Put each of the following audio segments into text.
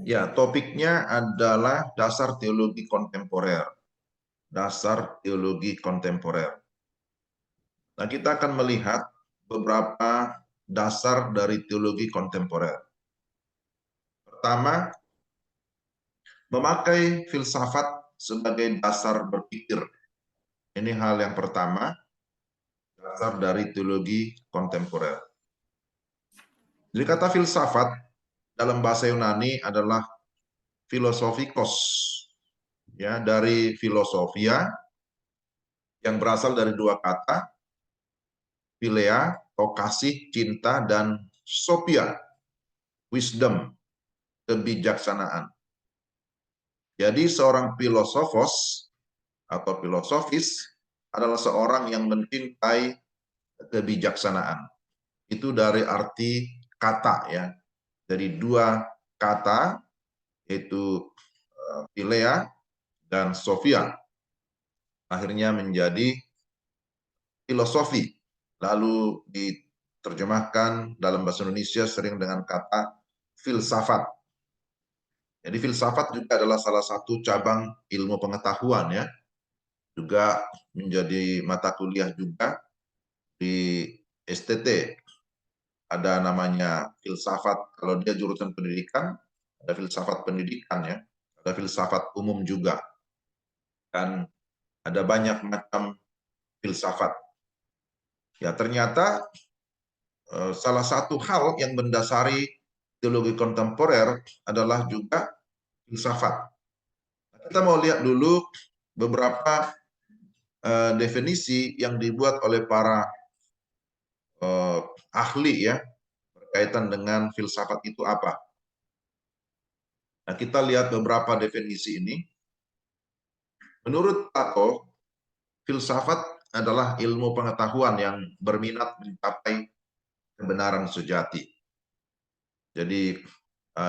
Ya, topiknya adalah dasar teologi kontemporer. Dasar teologi kontemporer. Nah, kita akan melihat beberapa dasar dari teologi kontemporer. Pertama, memakai filsafat sebagai dasar berpikir. Ini hal yang pertama, dasar dari teologi kontemporer. Jadi kata filsafat dalam bahasa Yunani adalah filosofikos, ya, dari filosofia yang berasal dari dua kata, philea atau kasih, cinta, dan sophia, wisdom, kebijaksanaan. Jadi seorang filosofos atau filosofis adalah seorang yang mencintai kebijaksanaan. Itu dari arti kata, ya. Dari dua kata, yaitu philea dan sophia, akhirnya menjadi filosofi. Lalu diterjemahkan dalam bahasa Indonesia sering dengan kata filsafat. Jadi filsafat juga adalah salah satu cabang ilmu pengetahuan, ya. Juga menjadi mata kuliah juga di STT. Ada namanya filsafat, kalau dia jurusan pendidikan, ada filsafat pendidikan, ya. Ada filsafat umum juga. Dan ada banyak macam filsafat. Ya, ternyata salah satu hal yang mendasari teologi kontemporer adalah juga filsafat. Kita mau lihat dulu beberapa definisi yang dibuat oleh para ahli, ya, berkaitan dengan filsafat itu apa. Nah, kita lihat beberapa definisi ini. Menurut Plato, filsafat adalah ilmu pengetahuan yang berminat mencapai kebenaran sejati. Jadi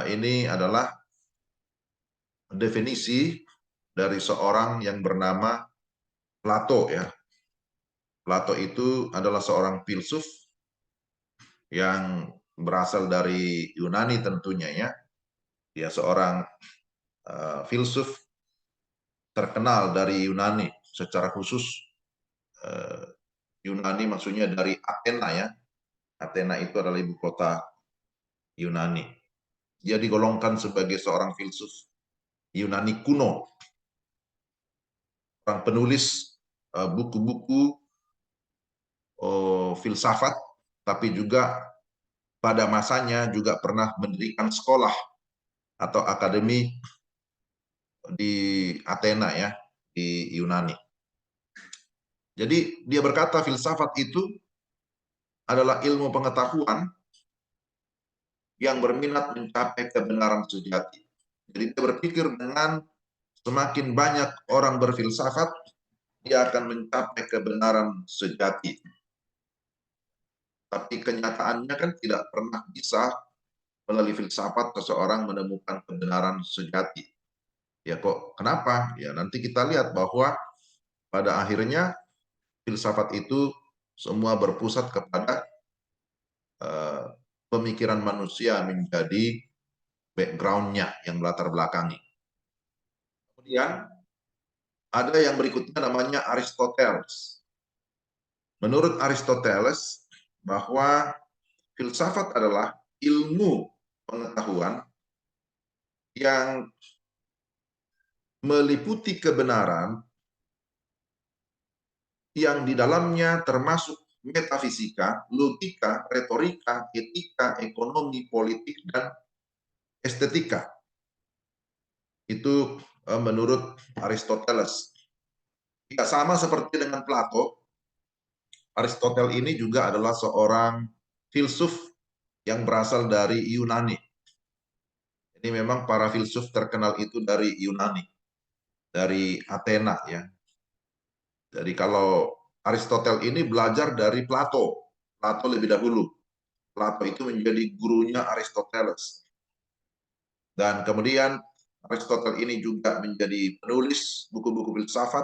ini adalah definisi dari seorang yang bernama Plato, ya. Plato itu adalah seorang filsuf yang berasal dari Yunani tentunya, ya. Dia seorang filsuf terkenal dari Yunani, secara khusus Yunani maksudnya dari Athena, ya. Athena itu adalah ibu kota Yunani. Dia digolongkan sebagai seorang filsuf Yunani kuno, orang penulis buku-buku filsafat, tapi juga pada masanya juga pernah mendirikan sekolah atau akademi di Athena, ya, di Yunani. Jadi dia berkata filsafat itu adalah ilmu pengetahuan yang berminat mencapai kebenaran sejati. Jadi dia berpikir dengan semakin banyak orang berfilsafat, dia akan mencapai kebenaran sejati. Tapi kenyataannya kan tidak pernah bisa melalui filsafat seseorang menemukan kebenaran sejati. Ya kok, kenapa? Ya nanti kita lihat bahwa pada akhirnya filsafat itu semua berpusat kepada pemikiran manusia menjadi background-nya yang melatar belakangi. Kemudian ada yang berikutnya namanya Aristoteles. Menurut Aristoteles bahwa filsafat adalah ilmu pengetahuan yang meliputi kebenaran yang di dalamnya termasuk metafisika, logika, retorika, etika, ekonomi, politik, dan estetika. Itu menurut Aristoteles. Ya, sama seperti dengan Plato, Aristoteles ini juga adalah seorang filsuf yang berasal dari Yunani. Ini memang para filsuf terkenal itu dari Yunani, dari Athena, ya. Jadi kalau Aristoteles ini belajar dari Plato, Plato lebih dahulu. Plato itu menjadi gurunya Aristoteles. Dan kemudian Aristoteles ini juga menjadi penulis buku-buku filsafat,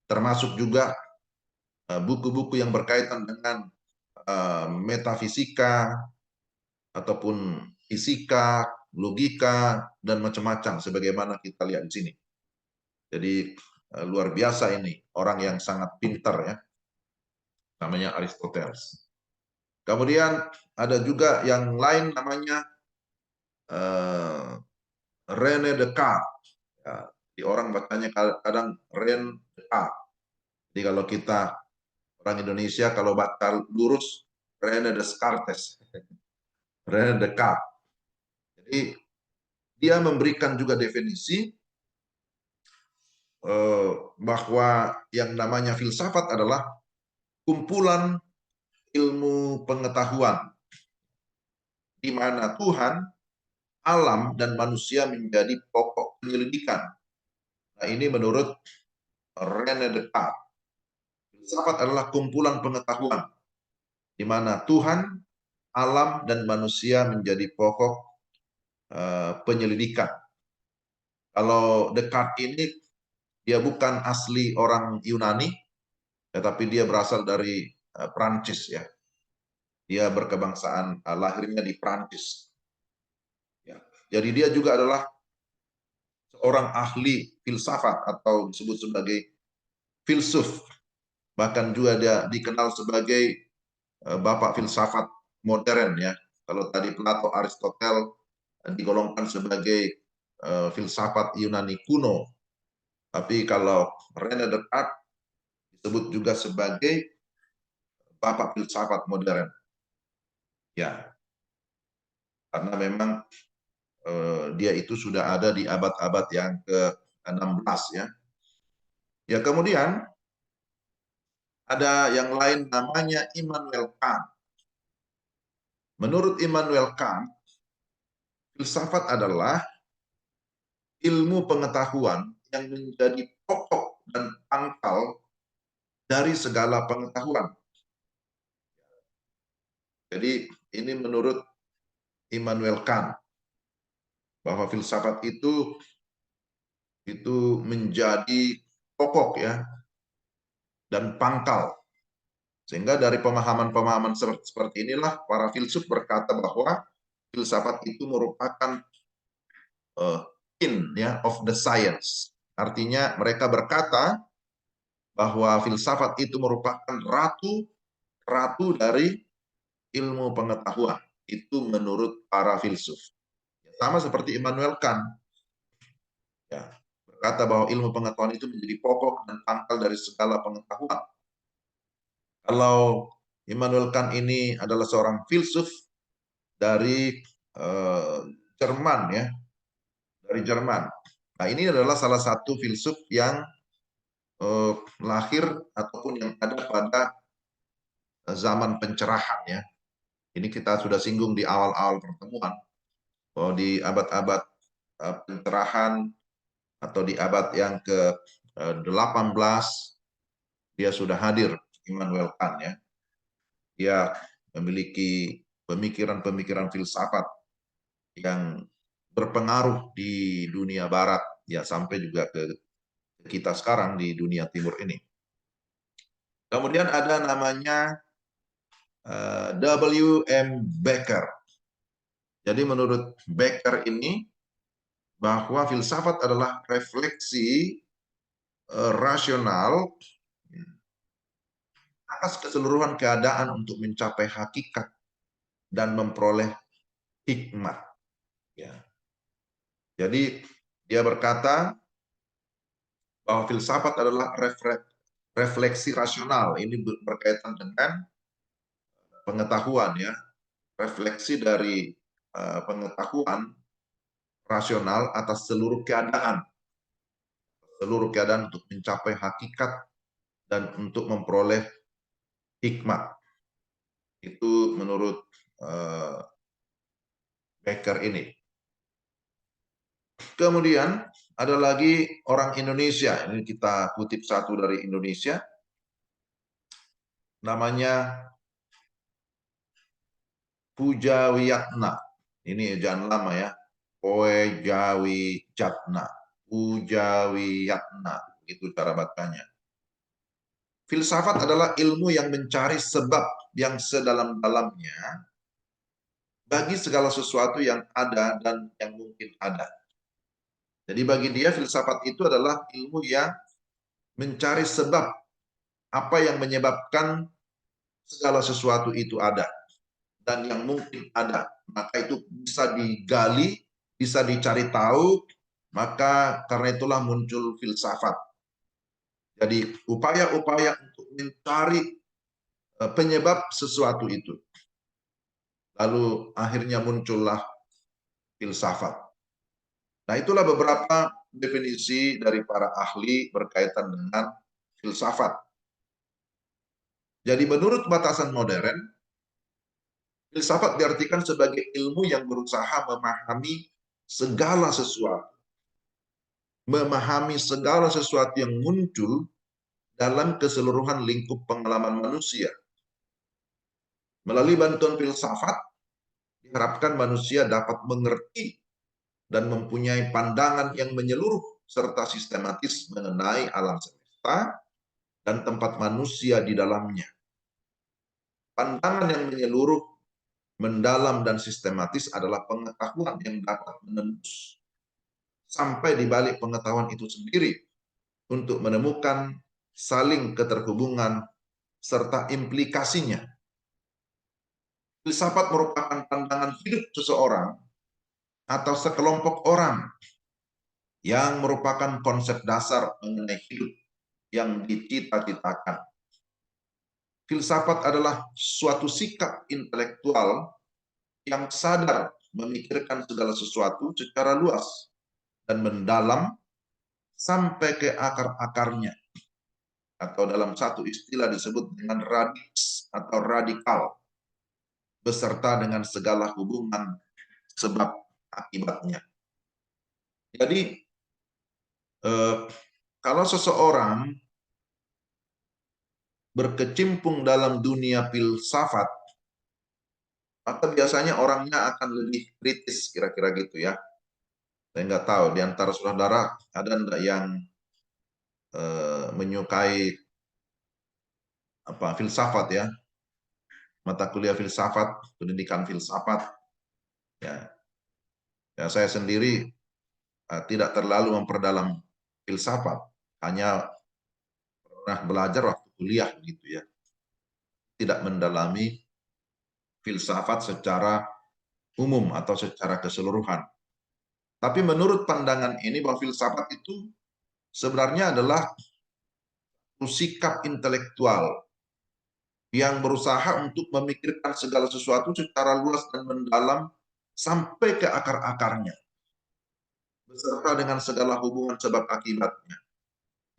termasuk juga buku-buku yang berkaitan dengan metafisika ataupun fisika, logika, dan macam-macam sebagaimana kita lihat di sini. Jadi luar biasa ini, orang yang sangat pintar ya, namanya Aristoteles. Kemudian ada juga yang lain namanya René Descartes. Ya, di orang bacanya kadang René Descartes. Jadi kalau kita orang Indonesia kalau baca lurus René Descartes, René Descartes. Jadi dia memberikan juga definisi bahwa yang namanya filsafat adalah kumpulan ilmu pengetahuan di mana Tuhan, alam, dan manusia menjadi pokok penyelidikan. Nah, ini menurut René Descartes. Filsafat adalah kumpulan pengetahuan di mana Tuhan, alam, dan manusia menjadi pokok penyelidikan. Kalau Descartes ini dia bukan asli orang Yunani, tetapi dia berasal dari Prancis ya. Dia berkebangsaan lahirnya di Prancis. Ya. Jadi dia juga adalah seorang ahli filsafat atau disebut sebagai filsuf. Bahkan juga dia dikenal sebagai bapak filsafat modern ya. Kalau tadi Plato, Aristoteles digolongkan sebagai filsafat Yunani kuno. Tapi kalau René Descartes disebut juga sebagai bapak filsafat modern. Ya, karena memang dia itu sudah ada di abad-abad yang ke-16 ya. Ya, kemudian ada yang lain namanya Immanuel Kant. Menurut Immanuel Kant, filsafat adalah ilmu pengetahuan yang menjadi pokok dan pangkal dari segala pengetahuan. Jadi ini menurut Immanuel Kant bahwa filsafat itu menjadi pokok ya dan pangkal. Sehingga dari pemahaman-pemahaman seperti inilah para filsuf berkata bahwa filsafat itu merupakan king ya of the science. Artinya mereka berkata bahwa filsafat itu merupakan ratu dari ilmu pengetahuan. Itu menurut para filsuf. Sama seperti Immanuel Kant. Ya, berkata bahwa ilmu pengetahuan itu menjadi pokok dan pangkal dari segala pengetahuan. Kalau Immanuel Kant ini adalah seorang filsuf dari Jerman ya, dari Jerman. Nah, ini adalah salah satu filsuf yang lahir ataupun yang ada pada zaman pencerahan ya. Ini kita sudah singgung di awal-awal pertemuan bahwa di abad-abad pencerahan atau di abad yang ke-18 dia sudah hadir, Immanuel Kant ya. Dia memiliki pemikiran-pemikiran filsafat yang berpengaruh di dunia barat ya sampai juga ke kita sekarang di dunia timur ini. Kemudian ada namanya W.M. Becker. Jadi menurut Becker ini bahwa filsafat adalah refleksi rasional atas keseluruhan keadaan untuk mencapai hakikat dan memperoleh hikmat. Ya. Jadi dia berkata bahwa filsafat adalah refleksi rasional. Ini berkaitan dengan pengetahuan ya, refleksi dari pengetahuan rasional atas seluruh keadaan untuk mencapai hakikat dan untuk memperoleh hikmat. Itu menurut Becker ini. Kemudian ada lagi orang Indonesia, ini kita kutip satu dari Indonesia, namanya Puja Wiyatna. Ini jangan lama ya, Puja Wiyatna, Puja Wiyatna, itu cara bacanya. Filsafat adalah ilmu yang mencari sebab yang sedalam-dalamnya bagi segala sesuatu yang ada dan yang mungkin ada. Jadi bagi dia filsafat itu adalah ilmu yang mencari sebab apa yang menyebabkan segala sesuatu itu ada dan yang mungkin ada. Maka itu bisa digali, bisa dicari tahu, maka karena itulah muncul filsafat. Jadi upaya-upaya untuk mencari penyebab sesuatu itu. Lalu akhirnya muncullah filsafat. Nah, itulah beberapa definisi dari para ahli berkaitan dengan filsafat. Jadi menurut batasan modern, filsafat diartikan sebagai ilmu yang berusaha memahami segala sesuatu. Memahami segala sesuatu yang muncul dalam keseluruhan lingkup pengalaman manusia. Melalui bantuan filsafat, diharapkan manusia dapat mengerti dan mempunyai pandangan yang menyeluruh serta sistematis mengenai alam semesta dan tempat manusia di dalamnya. Pandangan yang menyeluruh, mendalam dan sistematis adalah pengetahuan yang dapat menembus sampai di balik pengetahuan itu sendiri untuk menemukan saling keterhubungan serta implikasinya. Filsafat merupakan pandangan hidup seseorang atau sekelompok orang yang merupakan konsep dasar mengenai hidup yang dicita-citakan. Filsafat adalah suatu sikap intelektual yang sadar memikirkan segala sesuatu secara luas dan mendalam sampai ke akar-akarnya, atau dalam satu istilah disebut dengan radix atau radikal, beserta dengan segala hubungan sebab akibatnya. Jadi kalau seseorang berkecimpung dalam dunia filsafat, maka biasanya orangnya akan lebih kritis, kira-kira gitu ya. Saya nggak tahu, di antara saudara ada enggak yang menyukai filsafat ya, mata kuliah filsafat, pendidikan filsafat. Ya, ya saya sendiri tidak terlalu memperdalam filsafat, hanya pernah belajar waktu kuliah gitu ya. Tidak mendalami filsafat secara umum atau secara keseluruhan. Tapi menurut pandangan ini bahwa filsafat itu sebenarnya adalah sikap intelektual yang berusaha untuk memikirkan segala sesuatu secara luas dan mendalam sampai ke akar-akarnya, beserta dengan segala hubungan sebab akibatnya.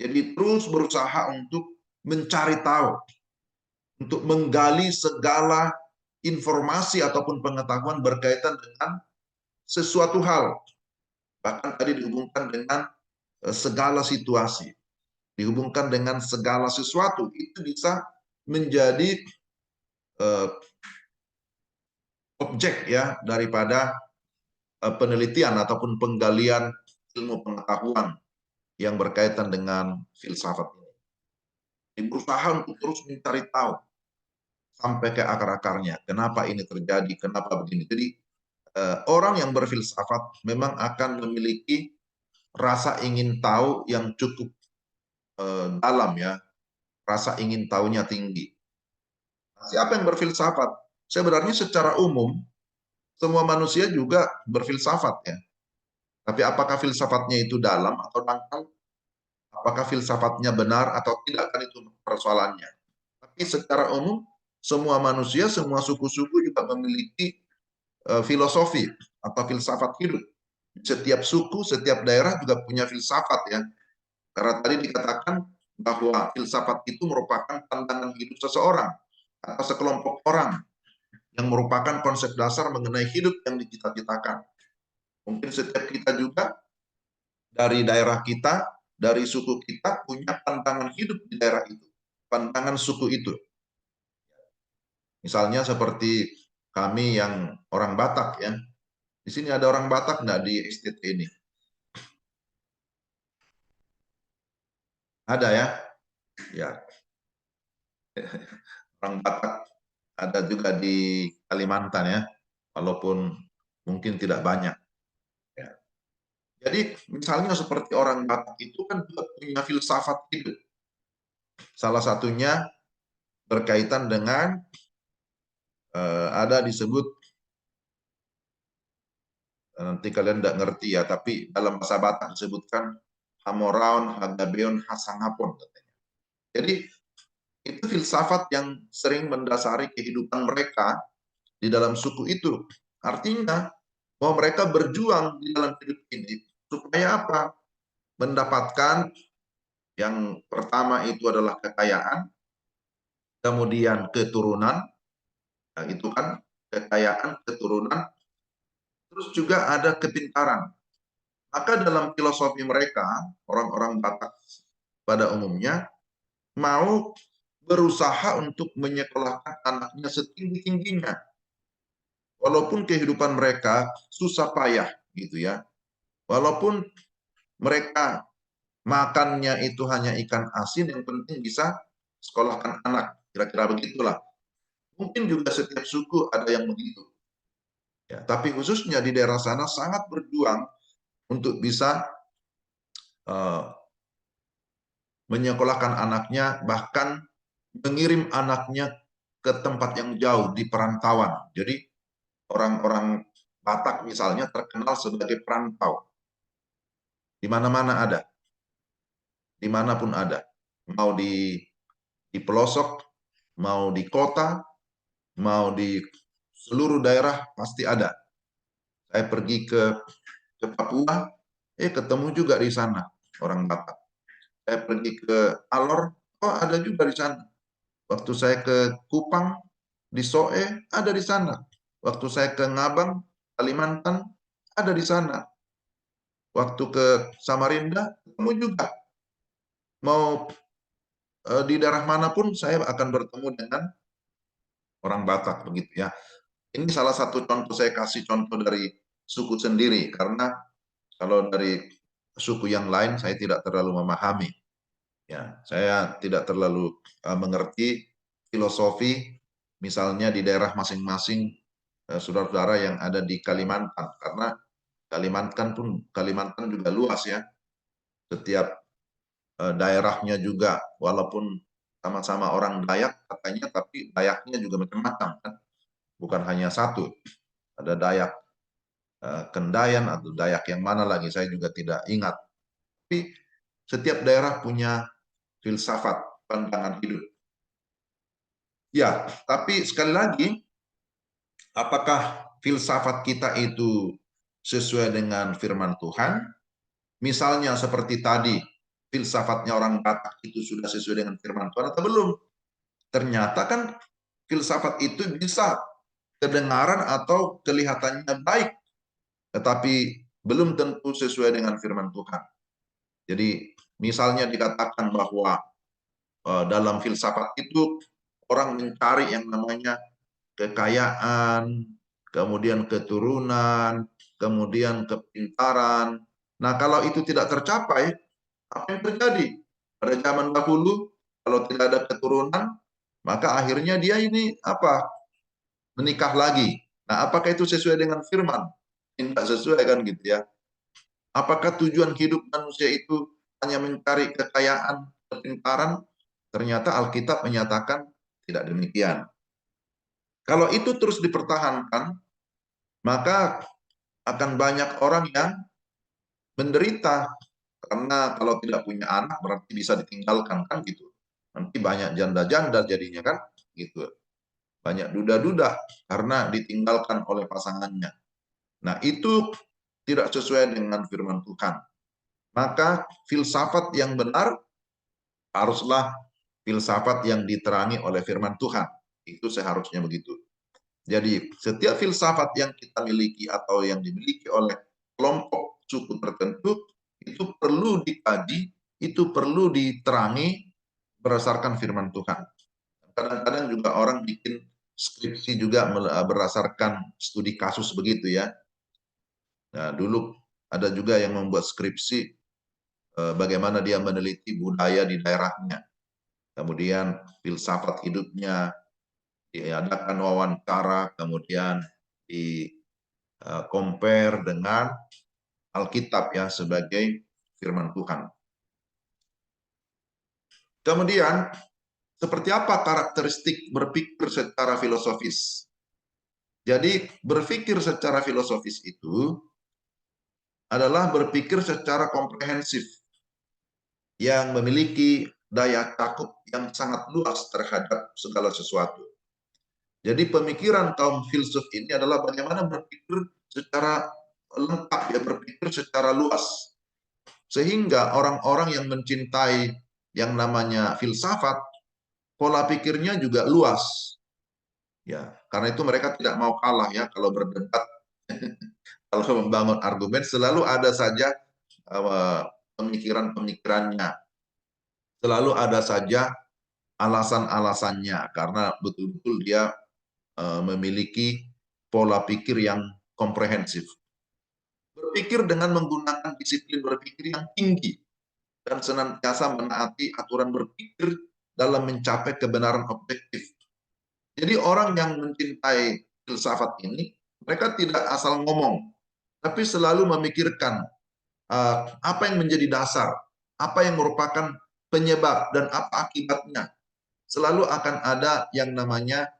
Jadi terus berusaha untuk mencari tahu, untuk menggali segala informasi ataupun pengetahuan berkaitan dengan sesuatu hal. Bahkan tadi dihubungkan dengan segala situasi, dihubungkan dengan segala sesuatu, itu bisa menjadi objek ya daripada penelitian ataupun penggalian ilmu pengetahuan yang berkaitan dengan filsafat ini. Berusaha untuk terus mencari tahu sampai ke akar-akarnya. Kenapa ini terjadi? Kenapa begini? Jadi orang yang berfilsafat memang akan memiliki rasa ingin tahu yang cukup dalam ya, rasa ingin tahunya tinggi. Siapa yang berfilsafat? Sebenarnya secara umum semua manusia juga berfilsafat ya. Tapi apakah filsafatnya itu dalam atau dangkal? Apakah filsafatnya benar atau tidak, kan itu persoalannya. Tapi secara umum semua manusia, semua suku-suku juga memiliki filosofi atau filsafat hidup. Setiap suku, setiap daerah juga punya filsafat ya. Karena tadi dikatakan bahwa filsafat itu merupakan pandangan hidup seseorang atau sekelompok orang yang merupakan konsep dasar mengenai hidup yang dicita-citakan. Mungkin setiap kita juga dari daerah kita, dari suku kita punya pandangan hidup di daerah itu, pandangan suku itu. Misalnya seperti kami yang orang Batak ya. Di sini ada orang Batak nggak di estate ini? Ada ya? Ya, orang Batak. ada juga di Kalimantan ya, walaupun mungkin tidak banyak. Ya. Jadi misalnya seperti orang Batak itu kan juga punya filsafat hidup. Salah satunya berkaitan dengan ada disebut, nanti kalian tidak ngerti ya, tapi dalam bahasa Batak disebutkan Hamoraon, Hagabeon, Hasangapon katanya. Jadi itu filsafat yang sering mendasari kehidupan mereka di dalam suku itu. Artinya bahwa mereka berjuang di dalam hidup ini supaya apa? Mendapatkan yang pertama itu adalah kekayaan, kemudian keturunan, nah itu kan kekayaan, keturunan, terus juga ada kepintaran. Maka dalam filosofi mereka, orang-orang Batak pada umumnya mau berusaha untuk menyekolahkan anaknya setinggi-tingginya. Walaupun kehidupan mereka susah payah gitu ya. Walaupun mereka makannya itu hanya ikan asin, yang penting bisa sekolahkan anak. Kira-kira begitulah. Mungkin juga setiap suku ada yang begitu. Ya, tapi khususnya di daerah sana sangat berjuang untuk bisa uh, menyekolahkan anaknya, bahkan mengirim anaknya ke tempat yang jauh di perantauan. Jadi orang-orang Batak misalnya terkenal sebagai perantau. Di mana-mana ada, dimanapun ada. Mau di pelosok, mau di kota, mau di seluruh daerah pasti ada. Saya pergi ke Papua, ketemu juga di sana orang Batak. Saya pergi ke Alor, oh ada juga di sana. Waktu saya ke Kupang, di Soe, ada di sana. Waktu saya ke Ngabang, Kalimantan, ada di sana. Waktu ke Samarinda, ketemu juga. Mau di daerah manapun, saya akan bertemu dengan orang Batak, begitu ya. Ini salah satu contoh, saya kasih contoh dari suku sendiri, karena kalau dari suku yang lain, saya tidak terlalu memahami. Ya, saya tidak terlalu mengerti filosofi, misalnya di daerah masing-masing saudara-saudara yang ada di Kalimantan, karena Kalimantan juga luas ya. Setiap daerahnya juga, walaupun sama-sama orang Dayak katanya, tapi Dayaknya juga macam-macam kan, bukan hanya satu. Ada Dayak Kendayan atau Dayak yang mana lagi, saya juga tidak ingat. Tapi setiap daerah punya filsafat, pandangan hidup. Ya, tapi sekali lagi, apakah filsafat kita itu sesuai dengan firman Tuhan? Misalnya seperti tadi, filsafatnya orang Batak itu sudah sesuai dengan firman Tuhan atau belum? Ternyata kan filsafat itu bisa kedengaran atau kelihatannya baik, tetapi belum tentu sesuai dengan firman Tuhan. Jadi misalnya dikatakan bahwa dalam filsafat itu orang mencari yang namanya kekayaan, kemudian keturunan, kemudian kepintaran. Nah, kalau itu tidak tercapai, apa yang terjadi? Pada zaman dahulu, kalau tidak ada keturunan, maka akhirnya dia ini apa? Menikah lagi. Nah, apakah itu sesuai dengan firman? Tidak sesuai kan gitu ya. Apakah tujuan hidup manusia itu hanya mencari kekayaan, kepintaran? Ternyata Alkitab menyatakan tidak demikian. Kalau itu terus dipertahankan, maka akan banyak orang yang menderita, karena kalau tidak punya anak berarti bisa ditinggalkan kan gitu. Nanti banyak janda-janda jadinya kan gitu. Banyak duda-duda karena ditinggalkan oleh pasangannya. Nah, itu tidak sesuai dengan firman Tuhan. Maka filsafat yang benar haruslah filsafat yang diterangi oleh firman Tuhan. Itu seharusnya begitu. Jadi setiap filsafat yang kita miliki atau yang dimiliki oleh kelompok suku tertentu itu perlu dikaji, itu perlu diterangi berdasarkan firman Tuhan. Kadang-kadang juga orang bikin skripsi juga berdasarkan studi kasus begitu ya. Nah, dulu ada juga yang membuat skripsi bagaimana dia meneliti budaya di daerahnya. Kemudian filsafat hidupnya, diadakan wawancara, kemudian di compare dengan Alkitab ya sebagai firman Tuhan. Kemudian, seperti apa karakteristik berpikir secara filosofis? Jadi, berpikir secara filosofis itu adalah berpikir secara komprehensif yang memiliki daya cakup yang sangat luas terhadap segala sesuatu. Jadi pemikiran kaum filsuf ini adalah bagaimana berpikir secara lengkap, ya, berpikir secara luas. Sehingga orang-orang yang mencintai yang namanya filsafat, pola pikirnya juga luas. Ya, karena itu mereka tidak mau kalah ya kalau berdebat, kalau membangun argumen selalu ada saja pemikiran-pemikirannya. Selalu ada saja alasan-alasannya karena betul-betul dia memiliki pola pikir yang komprehensif. Berpikir dengan menggunakan disiplin berpikir yang tinggi dan senantiasa menaati aturan berpikir dalam mencapai kebenaran objektif. Jadi orang yang mencintai filsafat ini, mereka tidak asal ngomong, tapi selalu memikirkan apa yang menjadi dasar, apa yang merupakan penyebab, dan apa akibatnya. Selalu akan ada yang namanya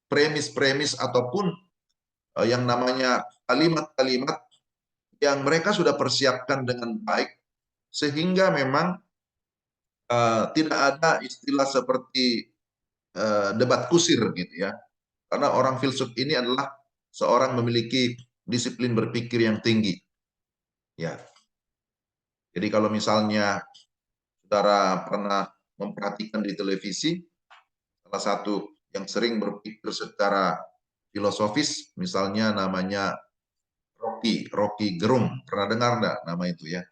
premis-premis ataupun yang namanya kalimat-kalimat yang mereka sudah persiapkan dengan baik, sehingga memang tidak ada istilah seperti debat kusir gitu ya. Karena orang filsuf ini adalah seorang memiliki disiplin berpikir yang tinggi. Ya. Jadi kalau misalnya saudara pernah memperhatikan di televisi, salah satu yang sering berpikir secara filosofis, misalnya namanya Rocky Gerung. Pernah dengar enggak nama itu ya?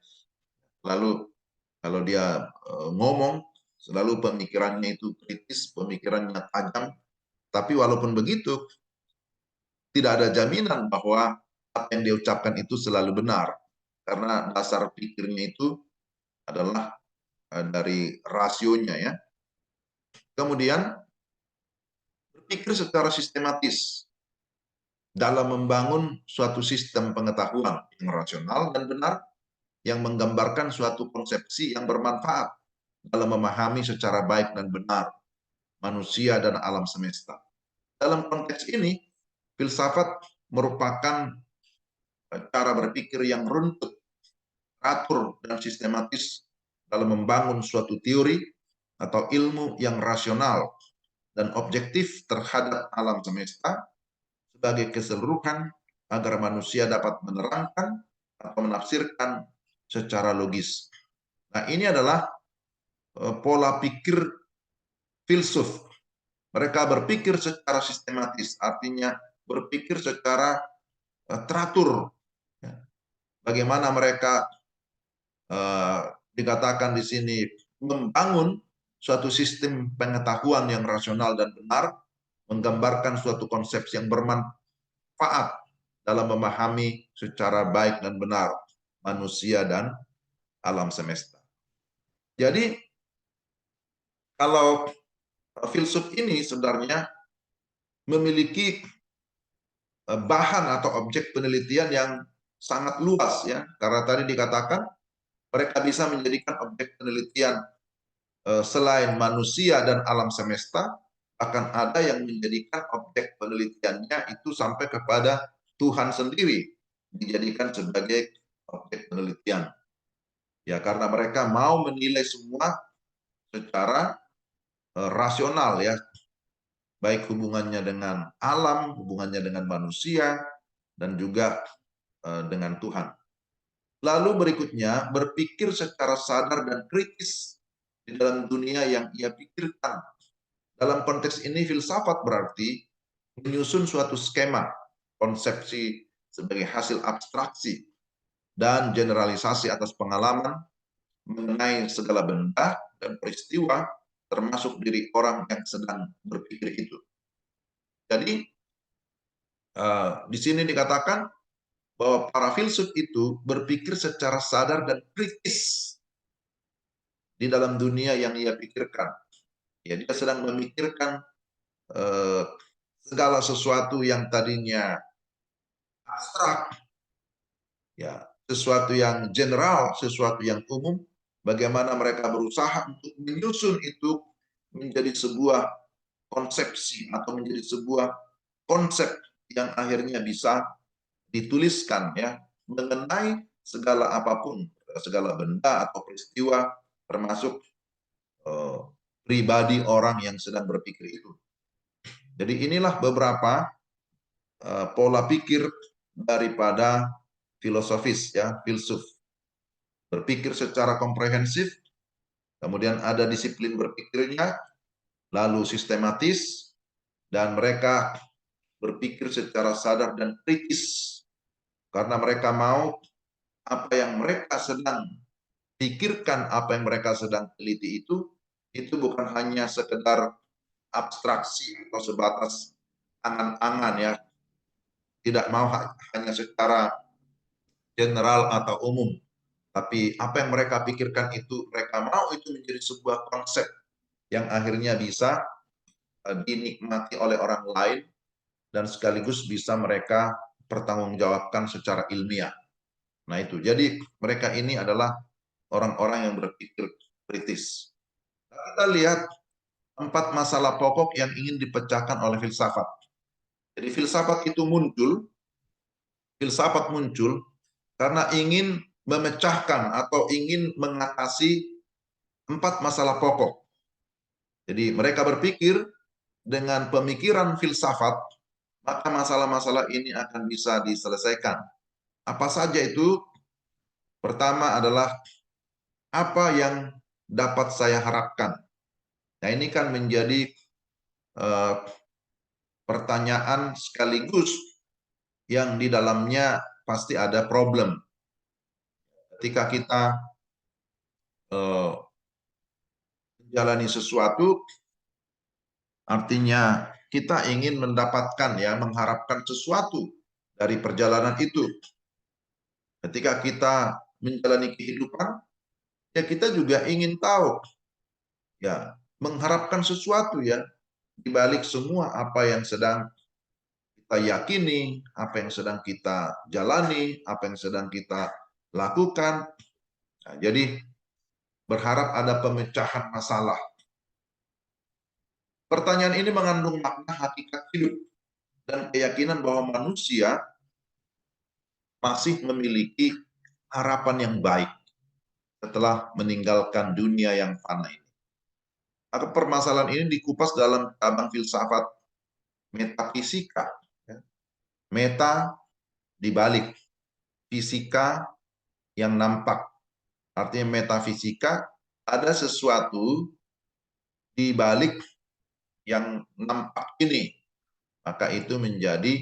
Lalu kalau dia ngomong, selalu pemikirannya itu kritis, pemikirannya tajam. Tapi walaupun begitu, tidak ada jaminan bahwa apa yang dia ucapkan itu selalu benar. Karena dasar pikirnya itu adalah dari rasionya ya. Kemudian berpikir secara sistematis dalam membangun suatu sistem pengetahuan yang rasional dan benar yang menggambarkan suatu konsepsi yang bermanfaat dalam memahami secara baik dan benar manusia dan alam semesta. Dalam konteks ini, filsafat merupakan cara berpikir yang runtut, teratur, dan sistematis dalam membangun suatu teori atau ilmu yang rasional dan objektif terhadap alam semesta sebagai keseluruhan agar manusia dapat menerangkan atau menafsirkan secara logis. Nah, ini adalah pola pikir filsuf. Mereka berpikir secara sistematis, artinya berpikir secara teratur. Bagaimana mereka dikatakan di sini membangun suatu sistem pengetahuan yang rasional dan benar, menggambarkan suatu konsep yang bermanfaat dalam memahami secara baik dan benar manusia dan alam semesta. Jadi kalau filsuf ini sebenarnya memiliki bahan atau objek penelitian yang sangat luas ya, karena tadi dikatakan mereka bisa menjadikan objek penelitian selain manusia dan alam semesta, akan ada yang menjadikan objek penelitiannya itu sampai kepada Tuhan sendiri dijadikan sebagai objek penelitian. Ya, karena mereka mau menilai semua secara rasional ya, baik hubungannya dengan alam, hubungannya dengan manusia, dan juga dengan Tuhan. Lalu berikutnya, berpikir secara sadar dan kritis di dalam dunia yang ia pikirkan. Dalam konteks ini, filsafat berarti menyusun suatu skema, konsepsi sebagai hasil abstraksi, dan generalisasi atas pengalaman mengenai segala benda dan peristiwa, termasuk diri orang yang sedang berpikir itu. Jadi, di sini dikatakan bahwa para filsuf itu berpikir secara sadar dan kritis di dalam dunia yang ia pikirkan. Ya, dia sedang memikirkan eh, segala sesuatu yang tadinya abstrak, ya, sesuatu yang general, sesuatu yang umum, bagaimana mereka berusaha untuk menyusun itu menjadi sebuah konsepsi atau menjadi sebuah konsep yang akhirnya bisa dituliskan, ya, mengenai segala apapun, segala benda atau peristiwa, termasuk eh, pribadi orang yang sedang berpikir itu. Jadi inilah beberapa pola pikir daripada filosofis, ya, filsuf. Berpikir secara komprehensif, kemudian ada disiplin berpikirnya, lalu sistematis, dan mereka berpikir secara sadar dan kritis karena mereka mau apa yang mereka sedang pikirkan, apa yang mereka sedang teliti itu bukan hanya sekedar abstraksi atau sebatas angan-angan, ya, tidak mau hanya secara general atau umum, tapi apa yang mereka pikirkan itu mereka mau itu menjadi sebuah konsep yang akhirnya bisa dinikmati oleh orang lain dan sekaligus bisa mereka pertanggungjawabkan secara ilmiah. Nah itu, jadi mereka ini adalah orang-orang yang berpikir kritis. Kita lihat 4 masalah pokok yang ingin dipecahkan oleh filsafat. Jadi filsafat muncul karena ingin memecahkan atau ingin mengatasi 4 masalah pokok. Jadi mereka berpikir dengan pemikiran filsafat, maka masalah-masalah ini akan bisa diselesaikan. Apa saja itu? Pertama adalah apa yang dapat saya harapkan. Nah ini kan menjadi uh, pertanyaan sekaligus yang di dalamnya pasti ada problem. Ketika kita menjalani sesuatu, artinya kita ingin mendapatkan, ya, mengharapkan sesuatu dari perjalanan itu. Ketika kita menjalani kehidupan, ya kita juga ingin tahu, ya, mengharapkan sesuatu, ya, di balik semua apa yang sedang kita yakini, apa yang sedang kita jalani, apa yang sedang kita lakukan. Nah, jadi berharap ada pemecahan masalah. Pertanyaan ini mengandung makna hakikat hidup dan keyakinan bahwa manusia masih memiliki harapan yang baik setelah meninggalkan dunia yang fana ini. Maka permasalahan ini dikupas dalam cabang filsafat metafisika. Meta dibalik, fisika yang nampak. Artinya metafisika ada sesuatu di balik yang nampak ini. Maka itu menjadi,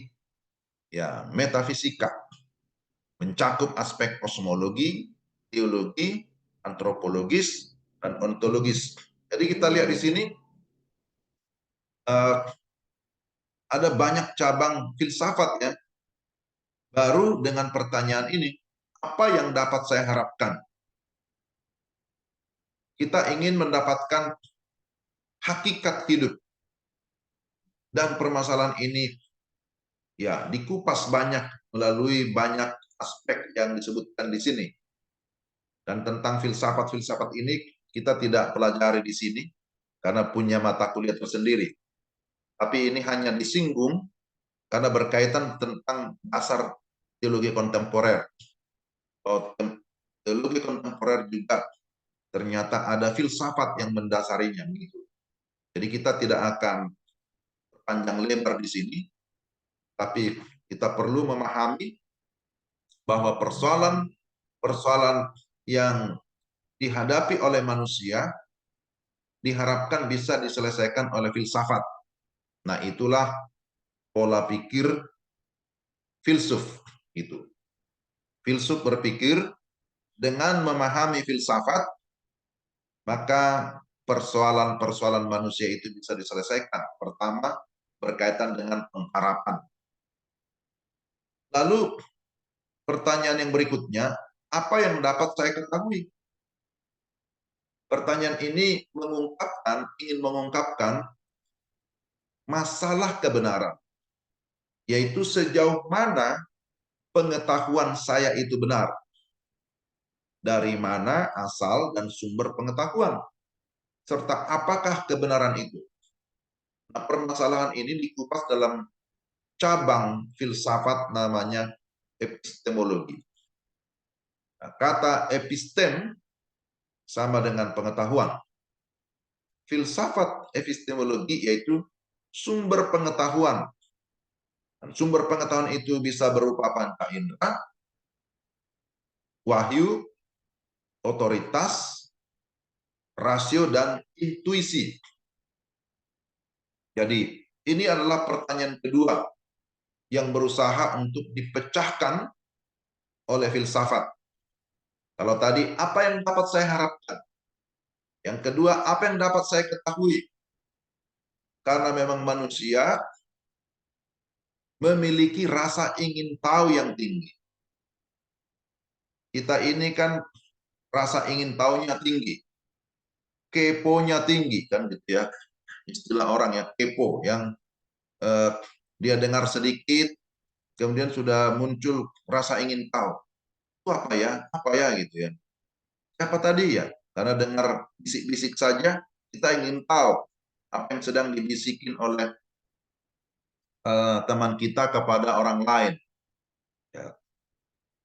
ya, metafisika. Mencakup aspek kosmologi, teologi, antropologis, dan ontologis. Jadi kita lihat di sini ada banyak cabang filsafat, ya. Baru dengan pertanyaan ini, apa yang dapat saya harapkan? Kita ingin mendapatkan hakikat hidup. Dan permasalahan ini, ya, dikupas banyak melalui banyak aspek yang disebutkan di sini. Dan tentang filsafat-filsafat ini kita tidak pelajari di sini karena punya mata kuliah tersendiri. Tapi ini hanya disinggung karena berkaitan tentang dasar teologi kontemporer. Teologi kontemporer juga ternyata ada filsafat yang mendasarinya, begitu. Jadi kita tidak akan panjang lebar di sini, tapi kita perlu memahami bahwa persoalan yang dihadapi oleh manusia diharapkan bisa diselesaikan oleh filsafat. Nah, itulah pola pikir filsuf itu. Filsuf berpikir dengan memahami filsafat, maka persoalan-persoalan manusia itu bisa diselesaikan. Pertama, berkaitan dengan pengharapan. Lalu pertanyaan yang berikutnya, apa yang dapat saya ketahui? Pertanyaan ini ingin mengungkapkan masalah kebenaran, yaitu sejauh mana pengetahuan saya itu benar, dari mana asal dan sumber pengetahuan, serta apakah kebenaran itu. Nah, permasalahan ini dikupas dalam cabang filsafat namanya epistemologi. Nah, kata epistem sama dengan pengetahuan. Filsafat epistemologi yaitu sumber pengetahuan. Dan sumber pengetahuan itu bisa berupa panca indera, wahyu, otoritas, rasio, dan intuisi. Jadi, ini adalah pertanyaan kedua yang berusaha untuk dipecahkan oleh filsafat. Kalau tadi, apa yang dapat saya harapkan? Yang kedua, apa yang dapat saya ketahui? Karena memang manusia memiliki rasa ingin tahu yang tinggi. Kita ini kan rasa ingin tahunya tinggi, keponya tinggi, kan gitu ya. Istilah orang yang kepo, yang dia dengar sedikit, kemudian sudah muncul rasa ingin tahu. Itu apa ya gitu ya. Siapa tadi ya? Karena dengar bisik-bisik saja, kita ingin tahu apa yang sedang dibisikin oleh teman kita kepada orang lain. Ya.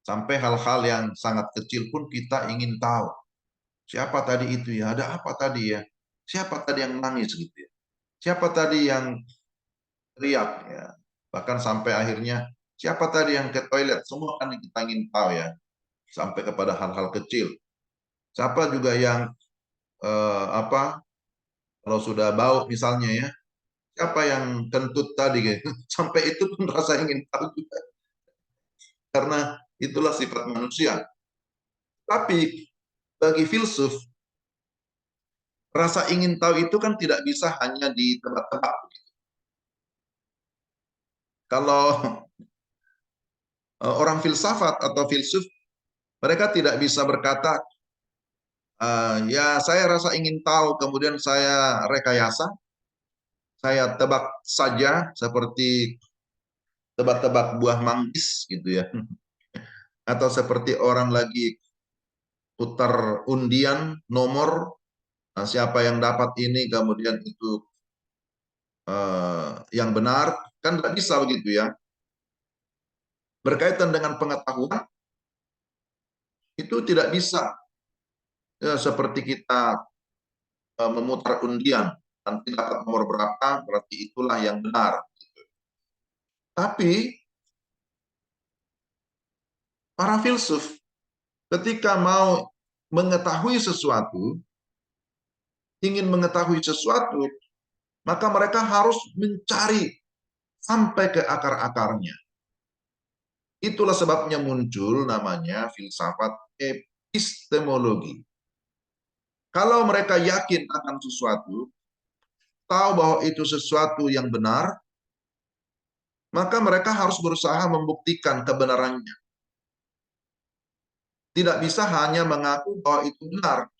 Sampai hal-hal yang sangat kecil pun kita ingin tahu. Siapa tadi itu ya? Ada apa tadi ya? Siapa tadi yang nangis gitu ya? Siapa tadi yang teriak ya? Bahkan sampai akhirnya siapa tadi yang ke toilet? Semua kan kita ingin tahu ya. Sampai kepada hal-hal kecil. Siapa juga yang kalau sudah bau misalnya ya? Siapa yang kentut tadi gitu? Sampai itu pun rasa ingin tahu juga. Karena itulah sifat manusia. Tapi bagi filsuf, rasa ingin tahu itu kan tidak bisa hanya ditebak-tebak. Kalau orang filsafat atau filsuf, mereka tidak bisa berkata, ya saya rasa ingin tahu, kemudian saya rekayasa, saya tebak saja seperti tebak-tebak buah manggis gitu ya. Atau seperti orang lagi putar undian nomor, nah, siapa yang dapat ini kemudian itu yang benar, kan tidak bisa begitu ya. Berkaitan dengan pengetahuan, itu tidak bisa ya, seperti kita memutar undian, nanti dapat nomor berapa, berarti itulah yang benar. Tapi para filsuf ketika mau mengetahui sesuatu, ingin mengetahui sesuatu, maka mereka harus mencari sampai ke akar-akarnya. Itulah sebabnya muncul namanya filsafat epistemologi. Kalau mereka yakin akan sesuatu, tahu bahwa itu sesuatu yang benar, maka mereka harus berusaha membuktikan kebenarannya. Tidak bisa hanya mengaku bahwa itu benar.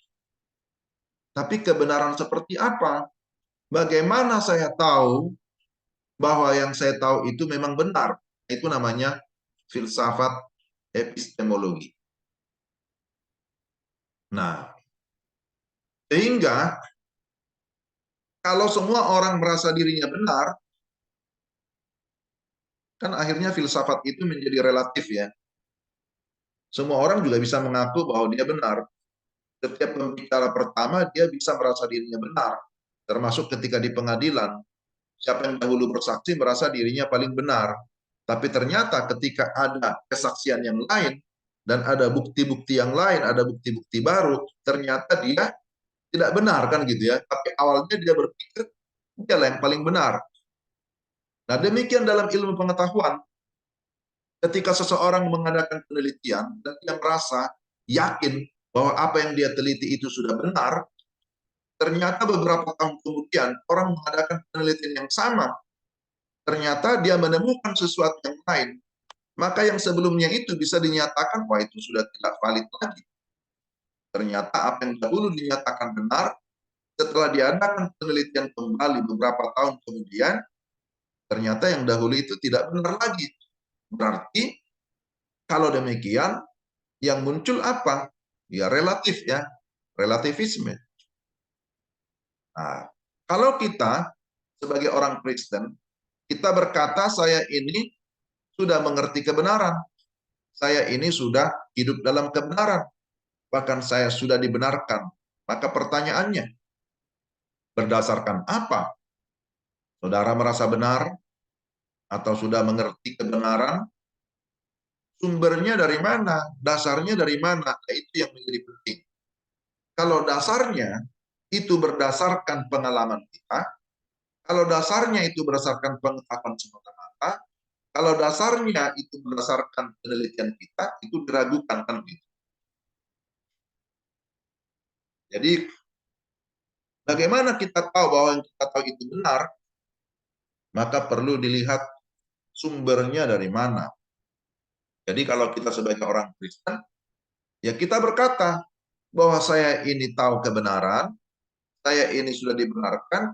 Tapi kebenaran seperti apa? Bagaimana saya tahu bahwa yang saya tahu itu memang benar? Itu namanya filsafat epistemologi. Nah, sehingga kalau semua orang merasa dirinya benar, kan akhirnya filsafat itu menjadi relatif ya. Semua orang juga bisa mengaku bahwa dia benar. Setiap pembicara pertama dia bisa merasa dirinya benar. Termasuk ketika di pengadilan, siapa yang dahulu bersaksi merasa dirinya paling benar. Tapi ternyata ketika ada kesaksian yang lain, dan ada bukti-bukti yang lain, ada bukti-bukti baru, ternyata dia tidak benar kan gitu ya. Tapi awalnya dia berpikir, dialah yang paling benar. Nah demikian dalam ilmu pengetahuan, ketika seseorang mengadakan penelitian, dan dia merasa yakin bahwa apa yang dia teliti itu sudah benar, ternyata beberapa tahun kemudian orang mengadakan penelitian yang sama, ternyata dia menemukan sesuatu yang lain, maka yang sebelumnya itu bisa dinyatakan wah itu sudah tidak valid lagi. Ternyata apa yang dahulu dinyatakan benar setelah diadakan penelitian kembali beberapa tahun kemudian, ternyata yang dahulu itu tidak benar lagi. Berarti kalau demikian, yang muncul apa? Ya relatif ya, relativisme. Nah, kalau kita sebagai orang Kristen, kita berkata saya ini sudah mengerti kebenaran, saya ini sudah hidup dalam kebenaran, bahkan saya sudah dibenarkan. Maka pertanyaannya, berdasarkan apa? Saudara merasa benar atau sudah mengerti kebenaran? Sumbernya dari mana? Dasarnya dari mana? Nah, itu yang menjadi penting. Kalau dasarnya itu berdasarkan pengalaman kita, kalau dasarnya itu berdasarkan pengetahuan semata-mata, kalau dasarnya itu berdasarkan penelitian kita, itu diragukan kan gitu. Jadi bagaimana kita tahu bahwa yang kita tahu itu benar? Maka perlu dilihat sumbernya dari mana. Jadi kalau kita sebagai orang Kristen, ya kita berkata bahwa saya ini tahu kebenaran, saya ini sudah dibenarkan,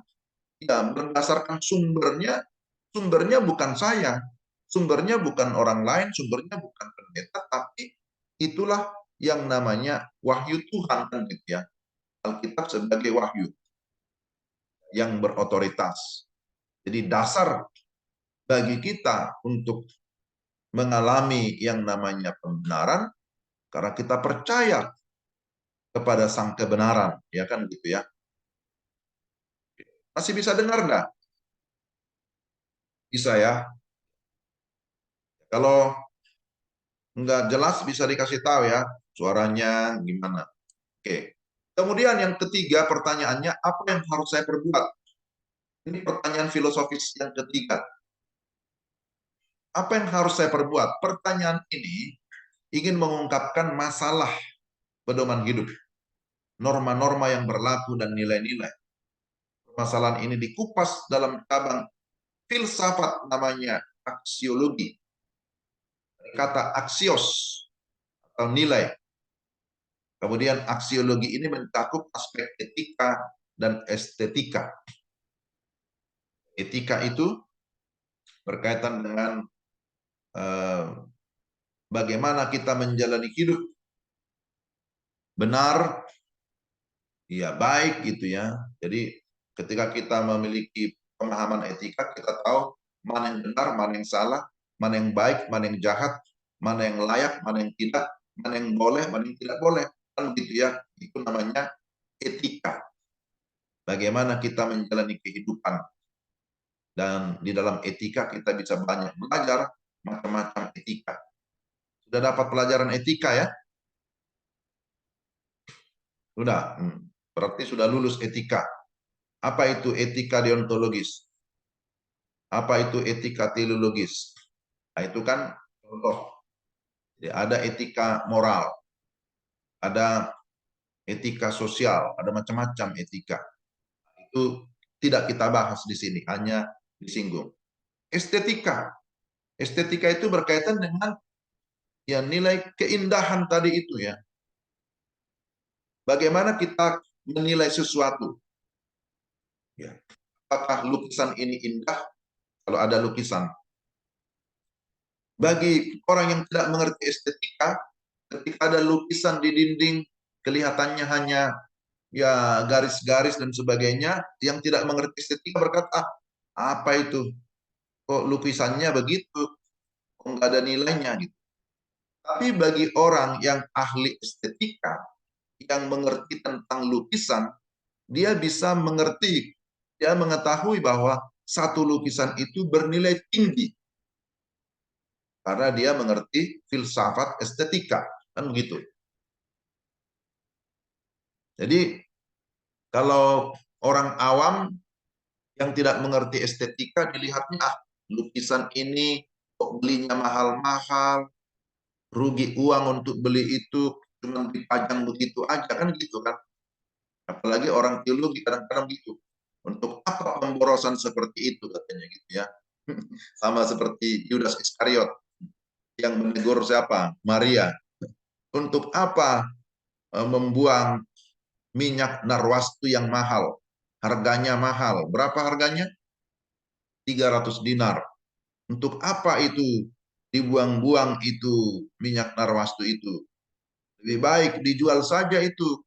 ya berdasarkan sumbernya, sumbernya bukan saya, sumbernya bukan orang lain, sumbernya bukan pendeta, tapi itulah yang namanya wahyu Tuhan kan gitu ya. Alkitab sebagai wahyu yang berotoritas. Jadi dasar bagi kita untuk mengalami yang namanya pembenaran karena kita percaya kepada sang kebenaran, ya kan gitu ya. Masih bisa dengar enggak? Bisa ya. Kalau nggak jelas bisa dikasih tahu ya suaranya gimana. Oke. Kemudian yang ketiga pertanyaannya, apa yang harus saya perbuat? Ini pertanyaan filosofis yang ketiga. Apa yang harus saya perbuat? Pertanyaan ini ingin mengungkapkan masalah pedoman hidup, norma-norma yang berlaku dan nilai-nilai. Permasalahan ini dikupas dalam cabang filsafat namanya aksiologi. Kata aksios atau nilai. Kemudian aksiologi ini mencakup aspek etika dan estetika. Etika itu berkaitan dengan bagaimana kita menjalani hidup benar, ya baik gitu ya. Jadi ketika kita memiliki pemahaman etika, kita tahu mana yang benar, mana yang salah, mana yang baik, mana yang jahat, mana yang layak, mana yang tidak, mana yang boleh, mana yang tidak boleh. Kan gitu ya. Itu namanya etika. Bagaimana kita menjalani kehidupan. Dan di dalam etika kita bisa banyak belajar macam-macam etika. Sudah dapat pelajaran etika ya? Sudah. Berarti sudah lulus etika. Apa itu etika deontologis? Apa itu etika teleologis? Nah, itu kan contoh. Jadi ada etika moral, ada etika sosial, ada macam-macam etika. Itu tidak kita bahas di sini, hanya disinggung. Estetika. Estetika itu berkaitan dengan ya nilai keindahan tadi itu ya. Bagaimana kita menilai sesuatu? Ya. Apakah lukisan ini indah? Kalau ada lukisan. Bagi orang yang tidak mengerti estetika, ketika ada lukisan di dinding, kelihatannya hanya ya garis-garis dan sebagainya, yang tidak mengerti estetika berkata, apa itu? Kok lukisannya begitu? Kok nggak ada nilainya gitu. Tapi bagi orang yang ahli estetika, yang mengerti tentang lukisan, dia bisa mengerti, dia mengetahui bahwa satu lukisan itu bernilai tinggi karena dia mengerti filsafat estetika, kan begitu. Jadi kalau orang awam yang tidak mengerti estetika dilihatnya lukisan ini kok belinya mahal-mahal, rugi uang untuk beli itu, cuma dipajang begitu aja kan gitu kan. Apalagi orang teologi kadang-kadang gitu. Untuk apa pemborosan seperti itu katanya gitu ya. Sama seperti Yudas Iskariot yang menegur siapa? Maria. Untuk apa membuang minyak narwastu yang mahal. Harganya mahal. Berapa harganya? 300 dinar. Untuk apa itu dibuang-buang itu minyak narwastu itu? Lebih baik dijual saja itu.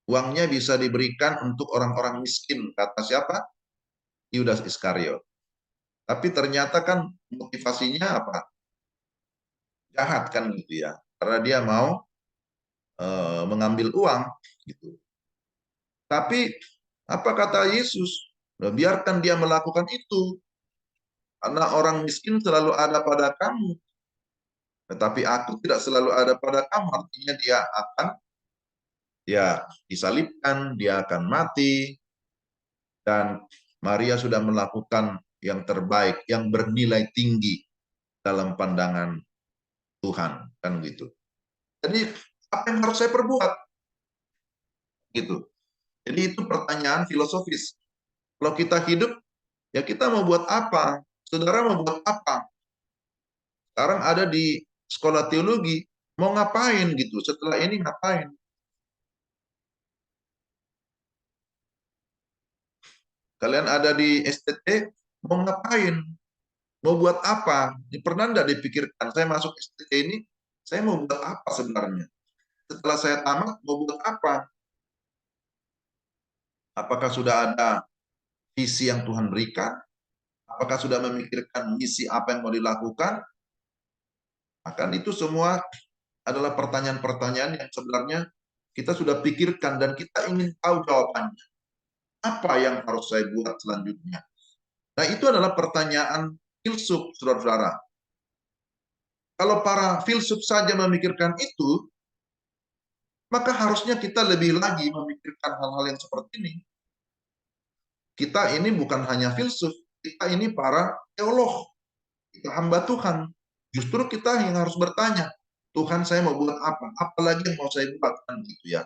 Uangnya bisa diberikan untuk orang-orang miskin. Kata siapa? Yudas Iskariot. Tapi ternyata kan motivasinya apa? Jahat kan gitu ya. Karena dia mau mengambil uang gitu. Tapi apa kata Yesus? Biarkan dia melakukan itu. Karena orang miskin selalu ada pada kamu. Tetapi aku tidak selalu ada pada kamu. Artinya dia disalibkan, dia akan mati. Dan Maria sudah melakukan yang terbaik, yang bernilai tinggi dalam pandangan Tuhan. Kan gitu. Jadi apa yang harus saya perbuat? Gitu. Jadi itu pertanyaan filosofis. Kalau kita hidup, ya kita mau buat apa? Saudara mau buat apa? Sekarang ada di sekolah teologi, mau ngapain gitu? Setelah ini ngapain? Kalian ada di STT, mau ngapain? Mau buat apa? Pernah enggak dipikirkan, saya masuk STT ini, saya mau buat apa sebenarnya? Setelah saya tamat, mau buat apa? Apakah sudah ada visi yang Tuhan berikan? Apakah sudah memikirkan misi apa yang mau dilakukan? Akan itu semua adalah pertanyaan-pertanyaan yang sebenarnya kita sudah pikirkan dan kita ingin tahu jawabannya. Apa yang harus saya buat selanjutnya? Nah, itu adalah pertanyaan filsuf, saudara-saudara. Kalau para filsuf saja memikirkan itu, maka harusnya kita lebih lagi memikirkan hal-hal yang seperti ini. Kita ini bukan hanya filsuf, kita ini para teolog, kita hamba Tuhan. Justru kita yang harus bertanya, Tuhan saya mau buat apa? Apalagi yang mau saya buat? Kan gitu ya.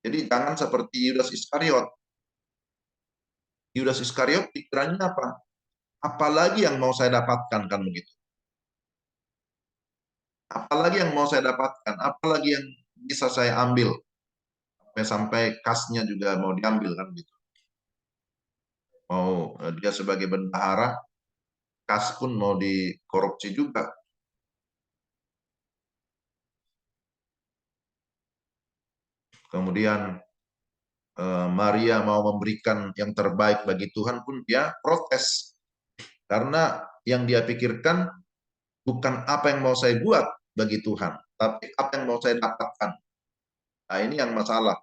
Jadi jangan seperti Yudas Iskariot. Yudas Iskariot pikirannya apa? Apalagi yang mau saya dapatkan kan begitu. Apalagi yang mau saya dapatkan, apalagi yang bisa saya ambil. Sampai kasnya juga mau diambil kan gitu. Mau dia sebagai bendahara, kas pun mau dikorupsi juga. Kemudian Maria mau memberikan yang terbaik bagi Tuhan pun dia protes. Karena yang dia pikirkan bukan apa yang mau saya buat bagi Tuhan, tapi apa yang mau saya dapatkan. Nah ini yang masalah.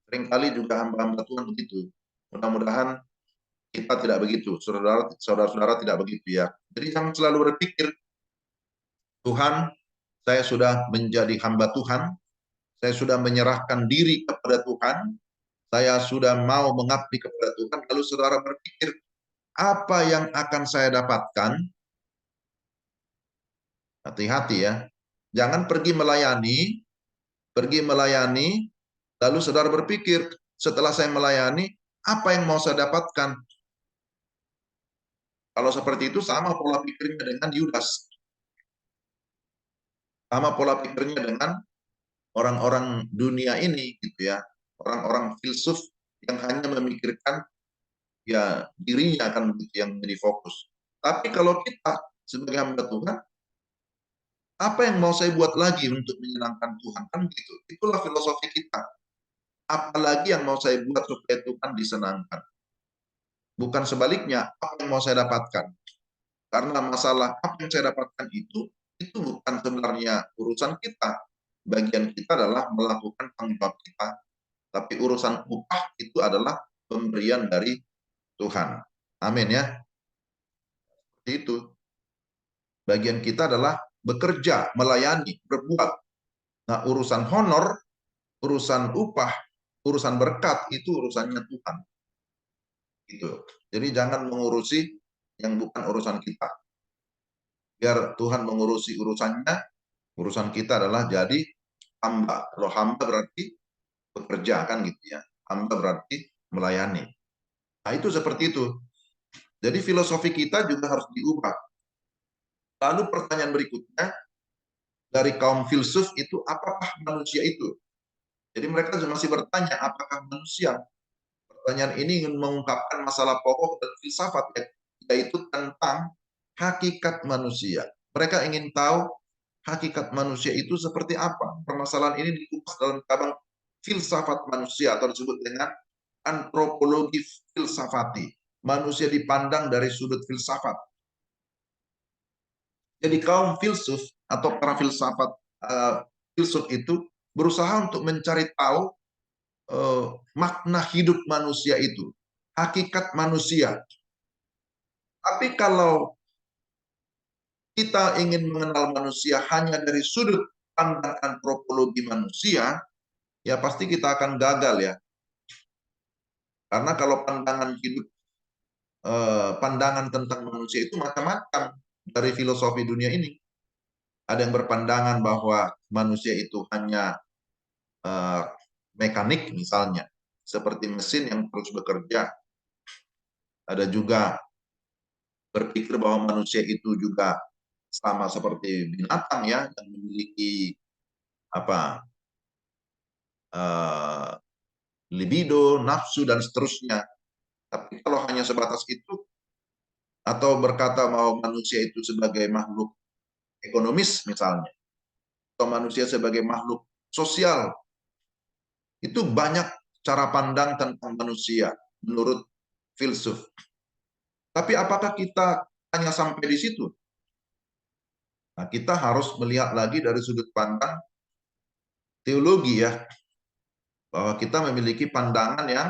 Seringkali juga hamba-hamba Tuhan begitu. Mudah-mudahan kita tidak begitu. Saudara-saudara tidak begitu ya. Jadi jangan selalu berpikir, Tuhan, saya sudah menjadi hamba Tuhan, saya sudah menyerahkan diri kepada Tuhan, saya sudah mau mengabdi kepada Tuhan, lalu saudara berpikir, apa yang akan saya dapatkan? Hati-hati ya. Jangan pergi melayani, lalu saudara berpikir, setelah saya melayani, apa yang mau saya dapatkan? Kalau seperti itu sama pola pikirnya dengan Yudas. Sama pola pikirnya dengan orang-orang dunia ini gitu ya. Orang-orang filsuf yang hanya memikirkan ya dirinya akan begitu yang menjadi fokus. Tapi kalau kita sebagai hamba Tuhan, apa yang mau saya buat lagi untuk menyenangkan Tuhan? Kan begitu. Itulah filosofi kita. Apalagi yang mau saya buat supaya Tuhan disenangkan. Bukan sebaliknya, apa yang mau saya dapatkan. Karena masalah apa yang saya dapatkan itu bukan sebenarnya urusan kita. Bagian kita adalah melakukan tanggung jawab kita. Tapi urusan upah itu adalah pemberian dari Tuhan. Amin ya. Seperti itu. Bagian kita adalah bekerja, melayani, berbuat. Nah, urusan honor, urusan upah, urusan berkat itu urusannya Tuhan. Gitu. Jadi jangan mengurusi yang bukan urusan kita. Biar Tuhan mengurusi urusannya, urusan kita adalah jadi hamba. Kalau hamba berarti bekerja kan gitu ya. Hamba berarti melayani. Nah, itu seperti itu. Jadi filosofi kita juga harus diubah. Lalu pertanyaan berikutnya, dari kaum filsuf itu, apakah manusia itu? Jadi mereka masih bertanya, apakah manusia? Pertanyaan ini ingin mengungkapkan masalah pokok dan filsafat, yaitu tentang hakikat manusia. Mereka ingin tahu hakikat manusia itu seperti apa. Permasalahan ini dikupas dalam cabang filsafat manusia atau disebut dengan antropologi filsafati. Manusia dipandang dari sudut filsafat. Jadi kaum filsuf atau para filsuf itu berusaha untuk mencari tahu makna hidup manusia itu, hakikat manusia. Tapi kalau kita ingin mengenal manusia hanya dari sudut pandang antropologi manusia, ya pasti kita akan gagal ya. Karena kalau pandangan hidup, pandangan tentang manusia itu macam-macam dari filosofi dunia ini. Ada yang berpandangan bahwa manusia itu hanya mekanik misalnya, seperti mesin yang terus bekerja. Ada juga berpikir bahwa manusia itu juga sama seperti binatang ya, yang memiliki apa libido, nafsu dan seterusnya. Tapi kalau hanya sebatas itu atau berkata bahwa manusia itu sebagai makhluk ekonomis misalnya, atau manusia sebagai makhluk sosial, itu banyak cara pandang tentang manusia menurut filsuf. Tapi apakah kita hanya sampai di situ? Nah, kita harus melihat lagi dari sudut pandang teologi ya, bahwa kita memiliki pandangan yang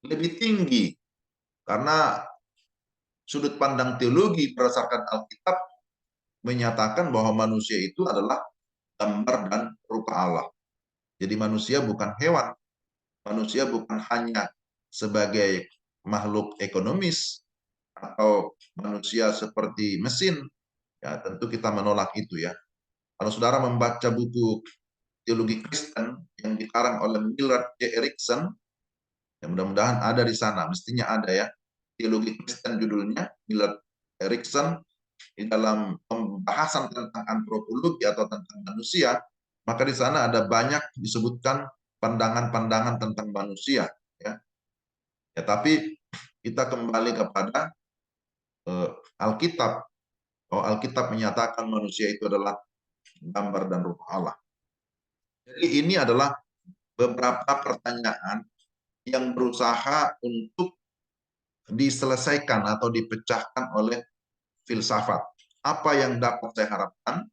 lebih tinggi karena sudut pandang teologi berdasarkan Alkitab menyatakan bahwa manusia itu adalah gambar dan rupa Allah. Jadi manusia bukan hewan, manusia bukan hanya sebagai makhluk ekonomis atau manusia seperti mesin. Ya, tentu kita menolak itu ya. Kalau saudara membaca buku teologi Kristen yang dikarang oleh Millard J. Erickson, ya mudah-mudahan ada di sana, mestinya ada ya. Teologi Kristen judulnya, Millard Erickson, di dalam pembahasan tentang antropologi atau tentang manusia, maka di sana ada banyak disebutkan pandangan-pandangan tentang manusia. Ya, ya tapi kita kembali kepada Alkitab. Bahwa Alkitab menyatakan manusia itu adalah gambar dan rupa Allah. Jadi ini adalah beberapa pertanyaan yang berusaha untuk diselesaikan atau dipecahkan oleh filsafat. Apa yang dapat saya harapkan,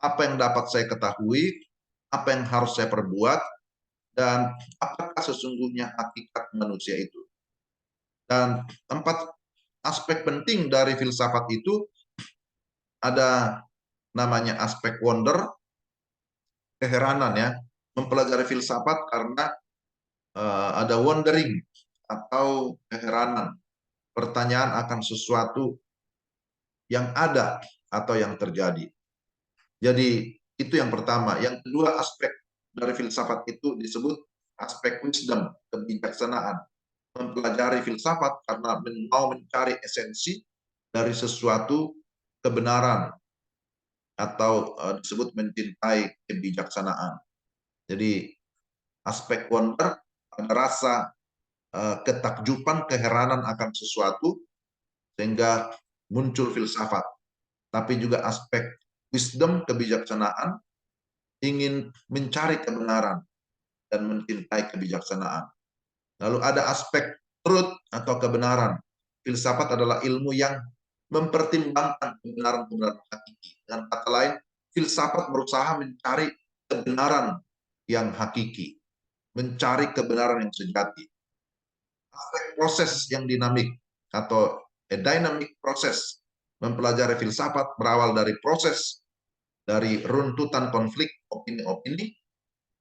apa yang dapat saya ketahui, apa yang harus saya perbuat, dan apakah sesungguhnya hakikat manusia itu. Dan 4 aspek penting dari filsafat itu ada namanya aspek wonder, keheranan ya. Mempelajari filsafat karena ada wondering atau keheranan, pertanyaan akan sesuatu yang ada atau yang terjadi. Jadi itu yang pertama. Yang kedua, aspek dari filsafat itu disebut aspek wisdom, kebijaksanaan. Mempelajari filsafat karena mau mencari esensi dari sesuatu kebenaran atau disebut mencintai kebijaksanaan. Jadi aspek wonder ada rasa ketakjuban, keheranan akan sesuatu sehingga muncul filsafat. Tapi juga aspek wisdom, kebijaksanaan, ingin mencari kebenaran dan mencintai kebijaksanaan. Lalu ada aspek truth atau kebenaran. Filsafat adalah ilmu yang mempertimbangkan kebenaran-kebenaran hakiki. Dengan kata lain, filsafat berusaha mencari kebenaran yang hakiki, mencari kebenaran yang sejati. Aspek proses yang dinamik atau dynamic proses. Mempelajari filsafat berawal dari proses, dari runtutan konflik, opini-opini,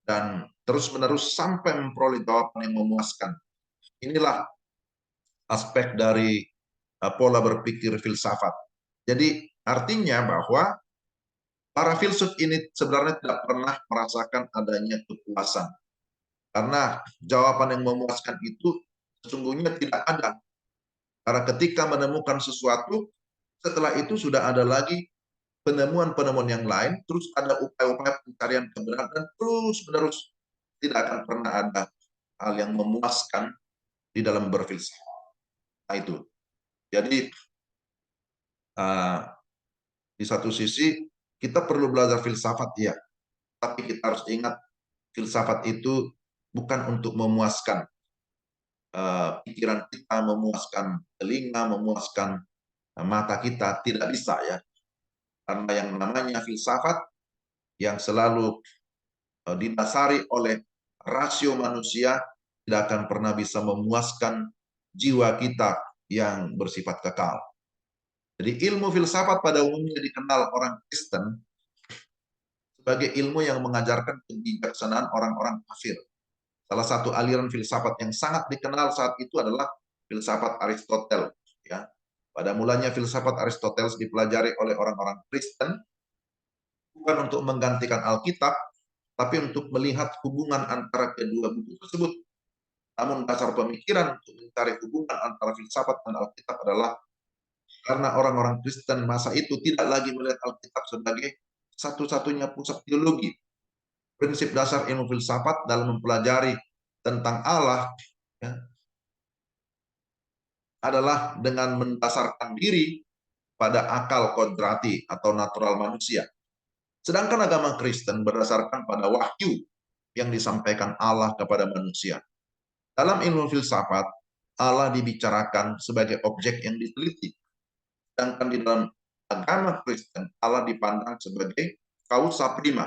dan terus-menerus sampai memperoleh jawaban yang memuaskan. Inilah aspek dari pola berpikir filsafat. Jadi artinya bahwa para filsuf ini sebenarnya tidak pernah merasakan adanya kepuasan. Karena jawaban yang memuaskan itu sesungguhnya tidak ada. Karena ketika menemukan sesuatu, setelah itu sudah ada lagi penemuan-penemuan yang lain, terus ada upaya-upaya pencarian kebenaran, dan terus-menerus tidak akan pernah ada hal yang memuaskan di dalam berfilsafat. Nah itu. Jadi di satu sisi kita perlu belajar filsafat ya, tapi kita harus ingat filsafat itu bukan untuk memuaskan pikiran kita, memuaskan telinga, memuaskan mata kita, tidak bisa ya. Karena yang namanya filsafat yang selalu didasari oleh rasio manusia tidak akan pernah bisa memuaskan jiwa kita yang bersifat kekal. Jadi ilmu filsafat pada umumnya dikenal orang Kristen sebagai ilmu yang mengajarkan kebijaksanaan orang-orang kafir. Salah satu aliran filsafat yang sangat dikenal saat itu adalah filsafat Aristoteles. Ya. Pada mulanya filsafat Aristoteles dipelajari oleh orang-orang Kristen bukan untuk menggantikan Alkitab, tapi untuk melihat hubungan antara kedua buku tersebut. Namun dasar pemikiran untuk mencari hubungan antara filsafat dan Alkitab adalah karena orang-orang Kristen masa itu tidak lagi melihat Alkitab sebagai satu-satunya pusat teologi. Prinsip dasar ilmu filsafat dalam mempelajari tentang Allah ya, adalah dengan mendasarkan diri pada akal kodrati atau natural manusia. Sedangkan agama Kristen berdasarkan pada wahyu yang disampaikan Allah kepada manusia. Dalam ilmu filsafat, Allah dibicarakan sebagai objek yang diteliti. Sedangkan di dalam agama Kristen, Allah dipandang sebagai causa prima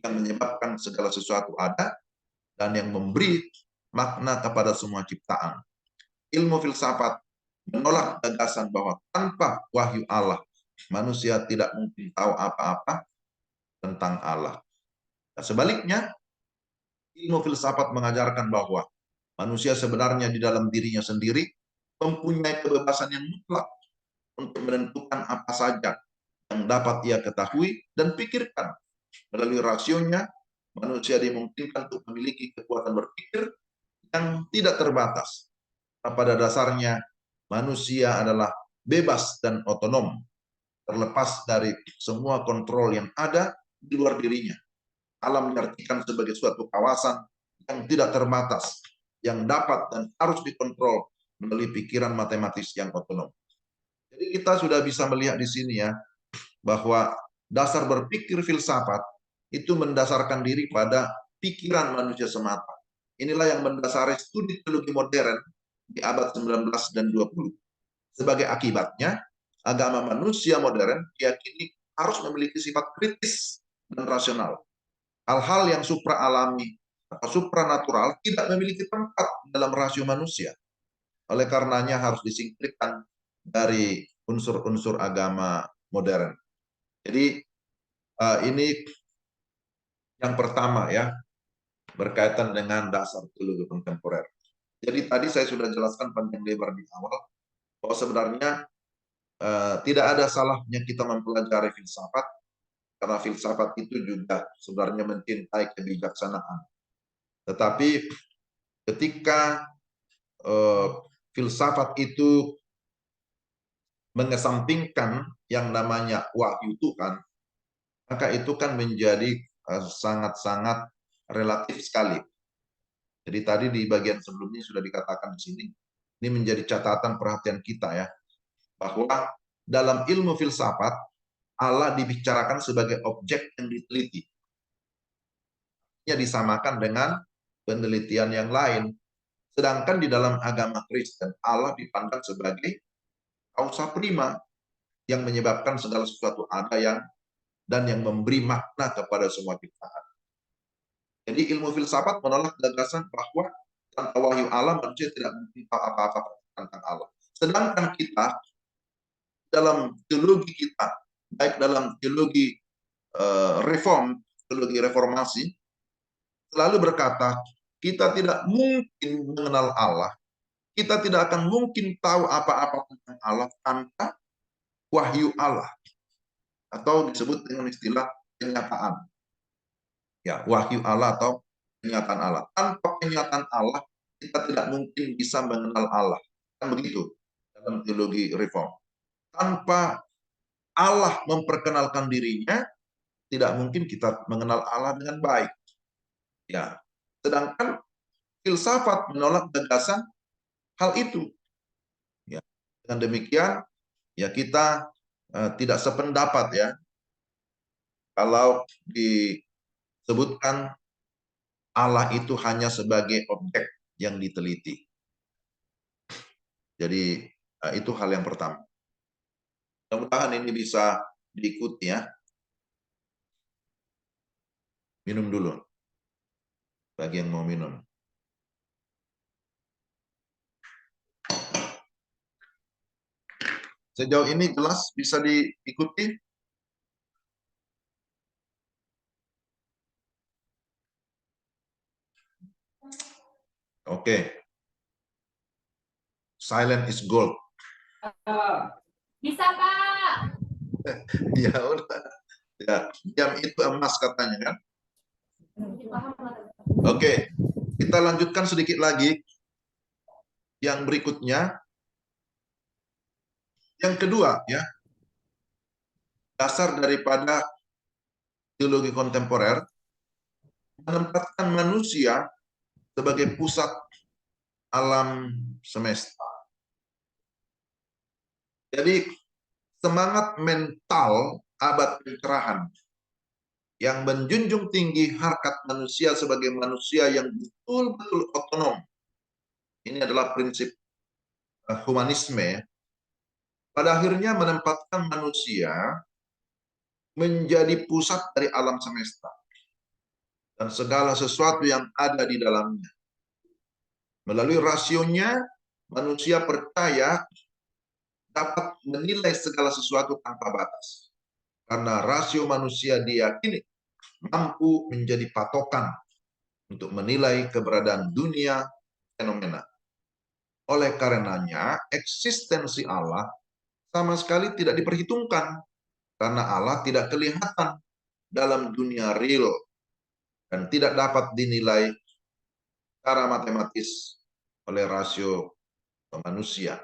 yang menyebabkan segala sesuatu ada dan yang memberi makna kepada semua ciptaan. Ilmu filsafat menolak gagasan bahwa tanpa wahyu Allah, manusia tidak mungkin tahu apa-apa tentang Allah. Nah, sebaliknya, ilmu filsafat mengajarkan bahwa manusia sebenarnya di dalam dirinya sendiri mempunyai kebebasan yang mutlak untuk menentukan apa saja yang dapat ia ketahui dan pikirkan. Melalui rasionya, manusia dimungkinkan untuk memiliki kekuatan berpikir yang tidak terbatas. Nah, pada dasarnya, manusia adalah bebas dan otonom, terlepas dari semua kontrol yang ada di luar dirinya. Alam diartikan sebagai suatu kawasan yang tidak terbatas, yang dapat dan harus dikontrol melalui pikiran matematis yang otonom. Jadi kita sudah bisa melihat di sini ya, bahwa dasar berpikir filsafat itu mendasarkan diri pada pikiran manusia semata. Inilah yang mendasari studi teologi modern di abad 19 dan 20. Sebagai akibatnya, agama manusia modern diyakini harus memiliki sifat kritis dan rasional. Hal-hal yang supra-alami atau supranatural tidak memiliki tempat dalam rasio manusia. Oleh karenanya harus disingkirkan dari unsur-unsur agama modern. Jadi ini yang pertama ya, berkaitan dengan dasar teologi kontemporer. Jadi tadi saya sudah jelaskan panjang lebar di awal bahwa sebenarnya tidak ada salahnya kita mempelajari filsafat, karena filsafat itu juga sebenarnya mencintai kebijaksanaan. Tetapi ketika filsafat itu mengesampingkan yang namanya wahyu Tuhan, maka itu kan menjadi sangat-sangat relatif sekali. Jadi tadi di bagian sebelumnya sudah dikatakan di sini, ini menjadi catatan perhatian kita ya, bahwa dalam ilmu filsafat, Allah dibicarakan sebagai objek yang diteliti. Ini disamakan dengan penelitian yang lain. Sedangkan di dalam agama Kristen, Allah dipandang sebagai causa prima yang menyebabkan segala sesuatu ada dan yang memberi makna kepada semua ciptaan. Jadi ilmu filsafat menolak gagasan bahwa tanpa wahyu Allah manusia tidak mungkin tahu apa-apa tentang Allah. Sedangkan kita dalam teologi kita, baik dalam teologi teologi reformasi, selalu berkata kita tidak mungkin mengenal Allah, kita tidak akan mungkin tahu apa-apa tentang Allah tanpa wahyu Allah, atau disebut dengan istilah kenyataan. Ya, wahyu Allah atau kenyataan Allah. Tanpa kenyataan Allah, kita tidak mungkin bisa mengenal Allah. Kan begitu dalam teologi reform. Tanpa Allah memperkenalkan dirinya, tidak mungkin kita mengenal Allah dengan baik. Ya. Sedangkan filsafat menolak gagasan hal itu. Ya. Dengan demikian, ya kita tidak sependapat ya kalau disebutkan Allah itu hanya sebagai objek yang diteliti. Jadi itu hal yang pertama. Mudah-mudahan ini bisa diikuti ya. Minum dulu bagi yang mau minum. Sejauh ini jelas bisa diikuti? Oke. Silent is gold. Bisa, Pak. Ya udah. Ya, diam itu emas katanya kan. Oke. Kita lanjutkan sedikit lagi. Yang berikutnya. Yang kedua ya. Dasar daripada teologi kontemporer menempatkan manusia sebagai pusat alam semesta. Jadi semangat mental abad pencerahan yang menjunjung tinggi harkat manusia sebagai manusia yang betul-betul otonom. Ini adalah prinsip humanisme. Pada akhirnya menempatkan manusia menjadi pusat dari alam semesta dan segala sesuatu yang ada di dalamnya. Melalui rasionya, manusia percaya dapat menilai segala sesuatu tanpa batas. Karena rasio manusia diyakini mampu menjadi patokan untuk menilai keberadaan dunia fenomena. Oleh karenanya, eksistensi Allah sama sekali tidak diperhitungkan karena Allah tidak kelihatan dalam dunia real dan tidak dapat dinilai secara matematis oleh rasio manusia.